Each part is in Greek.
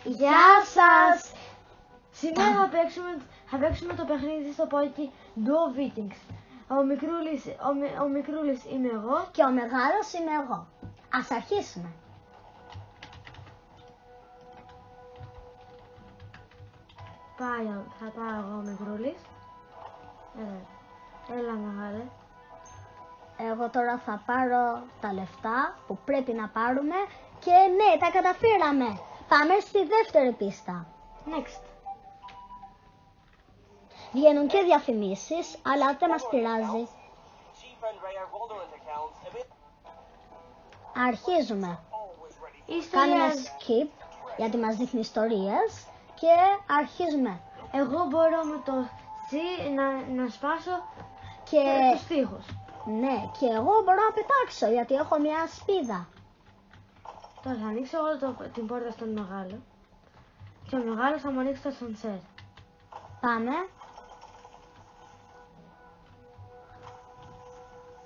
Γεια σας! Σήμερα θα παίξουμε το παιχνίδι στο Poki Duo Vikings. Ο μικρούλης είμαι εγώ και ο μεγάλος είμαι εγώ. Ας αρχίσουμε. Θα πάω εγώ ο μικρούλης. Έλα μεγάλε. Εγώ τώρα θα πάρω τα λεφτά που πρέπει να πάρουμε και ναι, τα καταφέραμε. Πάμε στη δεύτερη πίστα. Next. Βγαίνουν και διαφημίσεις, αλλά δεν μας πειράζει. Αρχίζουμε. Κάνουμε skip, γιατί μας δείχνει ιστορίες και αρχίζουμε. Εγώ μπορώ με το C να σπάσω και τους τοίχους. Ναι, και εγώ μπορώ να πετάξω, γιατί έχω μια σπίδα. Τώρα θα ανοίξω εγώ την πόρτα στον μεγάλο και ο μεγάλος θα μου ανοίξει το ασανσέρ. Πάμε.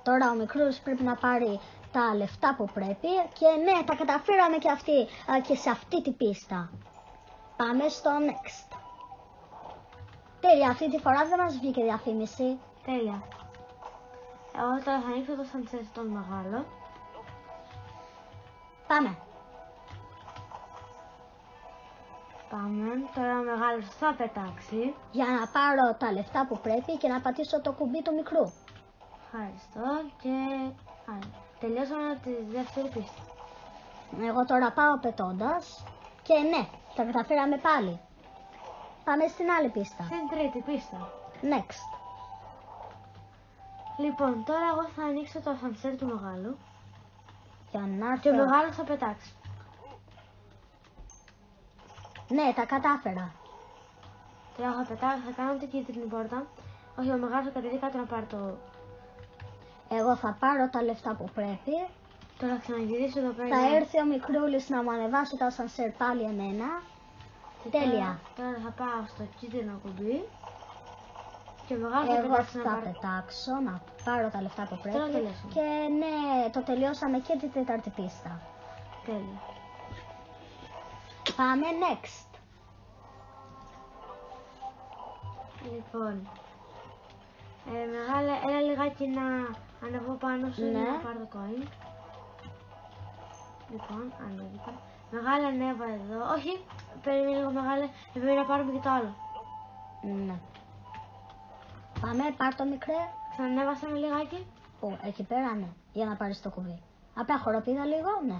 Τώρα ο μικρός πρέπει να πάρει τα λεφτά που πρέπει και ναι, τα καταφέραμε και σε αυτή την πίστα. Πάμε στο next. Τέλεια, αυτή τη φορά δεν μας βγήκε διαφήμιση. Τέλεια. Εγώ τώρα θα ανοίξω το ασανσέρ στον μεγάλο. Πάμε. Τώρα ο μεγάλος θα πετάξει. Για να πάρω τα λεφτά που πρέπει και να πατήσω το κουμπί του μικρού. Ευχαριστώ και τελειώσαμε τη δεύτερη πίστα. Εγώ τώρα πάω πετώντας και ναι, τα καταφέραμε πάλι. Πάμε στην άλλη πίστα. Στην τρίτη πίστα. Next. Λοιπόν, τώρα εγώ θα ανοίξω το ασανσέρ του μεγάλου. Για να έρθω... Και ο μεγάλος θα πετάξει. Ναι, τα κατάφερα. Τώρα έχω πετάξει, θα κάνω την κίτρινη πόρτα. Όχι, ο μεγάλος θα κατεβεί κάτω να πάρει το... Εγώ θα πάρω τα λεφτά που πρέπει. Τώρα ξαναγυρίσω εδώ πέρα. Θα έρθει ο μικρούλης να μου ανεβάσει το ασανσέρ πάλι εμένα. Τέλεια. Τώρα θα πάω στο κίτρινο κουμπί. Και ο μεγάλος εγώ θα πετάξω να πάρω τα λεφτά που πρέπει. Και ναι, το τελειώσαμε και την τέταρτη πίστα. Τέλεια. Πάμε next. Λοιπόν, μεγάλε, έλα λιγάκι να ανεβώ πάνω σου να πάρω το coin. Λοιπόν, ανέβηκα. Μεγάλε, ανέβα εδώ. Όχι, περίμενε λίγο μεγάλε, πρέπει να πάρουμε και το άλλο. Ναι. Πάμε, πάρ' το μικρέ. Ξανανέβασαμε λιγάκι. Εκεί πέρα ναι, για να πάρεις το κουμπί. Απλά χοροπήδα λίγο, ναι.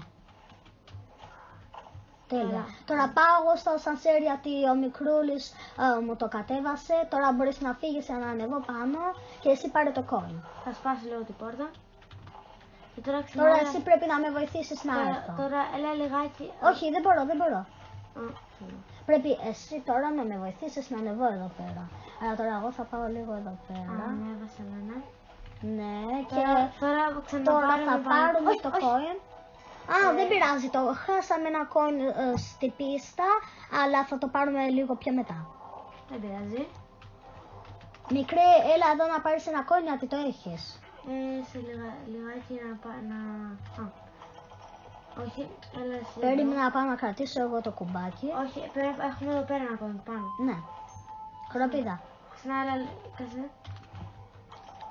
Τέλεια. Τώρα πάω εγώ στο ασανσέρ γιατί ο μικρούλης μου το κατέβασε. Τώρα μπορείς να φύγεις για να ανεβώ πάνω και εσύ πάρε το coin. Θα σπάσει λίγο την πόρτα. Και τώρα εσύ πρέπει να με βοηθήσεις να έρθω. Τώρα έλα λιγάκι. Όχι, δεν μπορώ. Πρέπει εσύ τώρα να με βοηθήσεις να ανεβώ εδώ πέρα. Αλλά τώρα εγώ θα πάω λίγο εδώ πέρα. Ανέβασε εμένα. Ναι, και τώρα θα πάρουμε το coin. Δεν πειράζει, χάσαμε ένα coin στη πίστα, αλλά θα το πάρουμε λίγο πιο μετά. Δεν πειράζει. Μικρέ, έλα εδώ να πάρεις ένα coin γιατί το έχεις. Σε λιγάκι να... Όχι, έλα εσύ. Περίμενα να πάω να κρατήσω εγώ το κουμπάκι. Όχι, έχουμε εδώ πέρα ένα coin πάνω. Ναι. Χοροπίδα. Ξανά, έλα, κάτσε.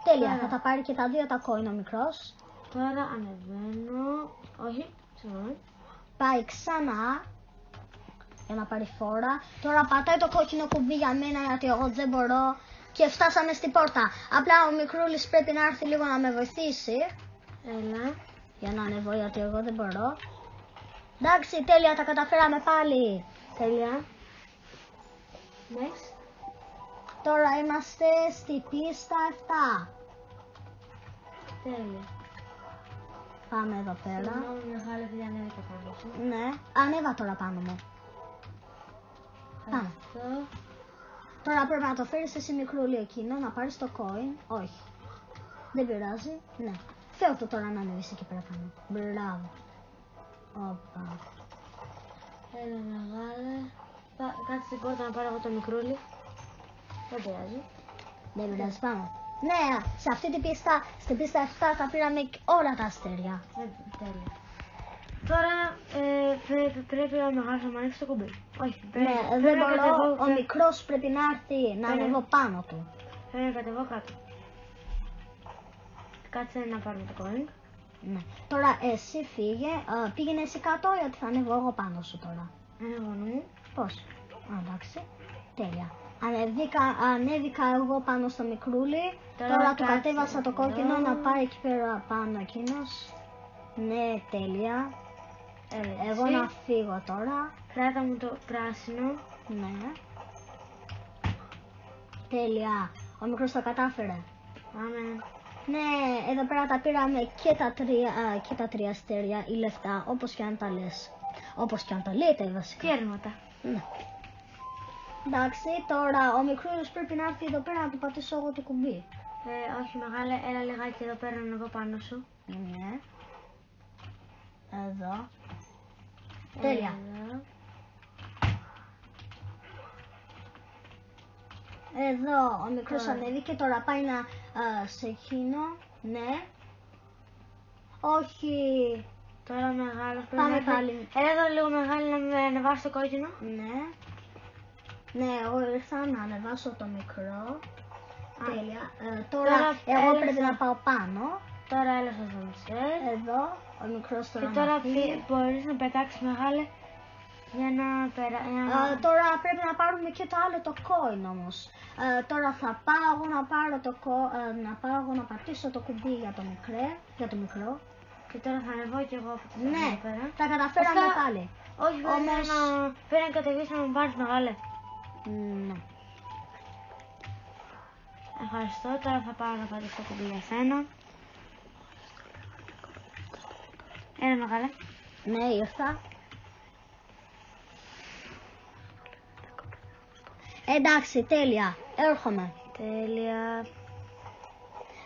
Τέλεια, θα τα πάρει και τα δύο τα coin ο μικρός. Τώρα ανεβαίνω. Όχι, συγγνώμη. Πάει ξανά για να πάρει φόρα. Τώρα πατάει το κόκκινο κουμπί για μένα γιατί εγώ δεν μπορώ. Και φτάσαμε στην πόρτα. Απλά ο μικρούλης πρέπει να έρθει λίγο να με βοηθήσει. Έλα. Για να ανεβώ γιατί εγώ δεν μπορώ. Εντάξει, τέλεια, τα καταφέραμε πάλι. Τέλεια. Next. Τώρα είμαστε στη πίστα 7. Τέλεια. Πάμε εδώ πέρα. Συγγνώμη μεγάλη επειδή ανέβηκα πάνω σου. Ναι, ανέβα τώρα πάνω μου. Πάμε. Τώρα πρέπει να το φέρεις εσύ μικρούλι εκείνο, να πάρεις το coin. Όχι. Δεν πειράζει. Ναι. Φέρω το τώρα να ανέβεις εκεί πέρα πάνω. Μπράβο. Όπα. Έλα μεγάλε. Κάτσε στην πόρτα να πάρω εγώ το μικρούλι. Δεν πειράζει. Δεν πειράζει, πάμε. Ναι, σε αυτή την πίστα, στην πίστα 7 θα πήραμε όλα τα αστέρια. Τέλεια. Τώρα πρέπει να μεγάλος να ανοίξει το κουμπί. Όχι, Ναι, δεν μπορώ, ο μικρός πρέπει να έρθει να ανεβώ πάνω του. Πρέπει να κατεβώ κάτω. Κάτσε να πάρουμε το coin. Ναι. Τώρα εσύ πήγαινε εσύ κάτω γιατί θα ανεβώ εγώ πάνω σου τώρα. Μόνο μου. Πώς? Εντάξει, τέλεια. Ανέβηκα εγώ πάνω στο μικρούλι, τώρα του κατέβασα το κόκκινο να πάει εκεί πέρα πάνω εκείνος. Ναι, τέλεια. Εγώ να φύγω τώρα. Κράτα μου το πράσινο. Ναι. Τέλεια. Ο μικρός το κατάφερε. Πάμε. Ναι, εδώ πέρα τα πήραμε και τα τρία αστέρια ή λεφτά, όπως και αν τα λες. Όπως και αν τα λέτε βασικά. Κέρματα. Ναι. Εντάξει, τώρα ο μικρός πρέπει να έρθει εδώ πέρα να του πατήσω εγώ το κουμπί. Όχι μεγάλε, έλα λιγάκι εδώ πέρα να εγώ πάνω σου. Ναι. Εδώ. Τέλεια. Εδώ ο μικρός ανέβηκε, τώρα πάει να σε εκείνο. Ναι. Όχι. Τώρα μεγάλος πρέπει Πάμε να... πάλι. Έλα εδώ λίγο μεγάλη να με ανεβάσει το κόκκινο. Ναι. Ναι, εγώ ήρθα να ανεβάσω το μικρό. Τέλεια. Τώρα εγώ πρέπει να πάω πάνω. Τώρα έλα στο sunset. Εδώ ο μικρός τώρα. Και τώρα μπορείς να πετάξεις μεγάλε για να τώρα πρέπει να πάρουμε και το άλλο το coin όμως. Τώρα θα πάω εγώ να πατήσω το κουμπί για το μικρό. Και τώρα θα ανεβώ και εγώ από το Ναι, πέρα. τα καταφέραμε πάλι. Όχι, πρέπει να κατεβείς να μου πάρεις μεγάλε. Ναι. Ευχαριστώ, τώρα θα πάω να πατήσω το κουμπί για σένα. Έλα μεγάλε. Ναι, ήρθα. Εντάξει, τέλεια. Έρχομαι. Τέλεια.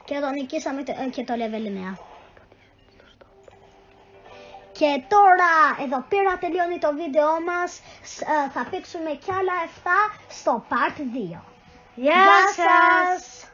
Και το νικήσαμε και το level 9. Και τώρα εδώ πέρα τελειώνει το βίντεό μας. Θα παίξουμε κι άλλα 7 στο part 2. Γεια σας!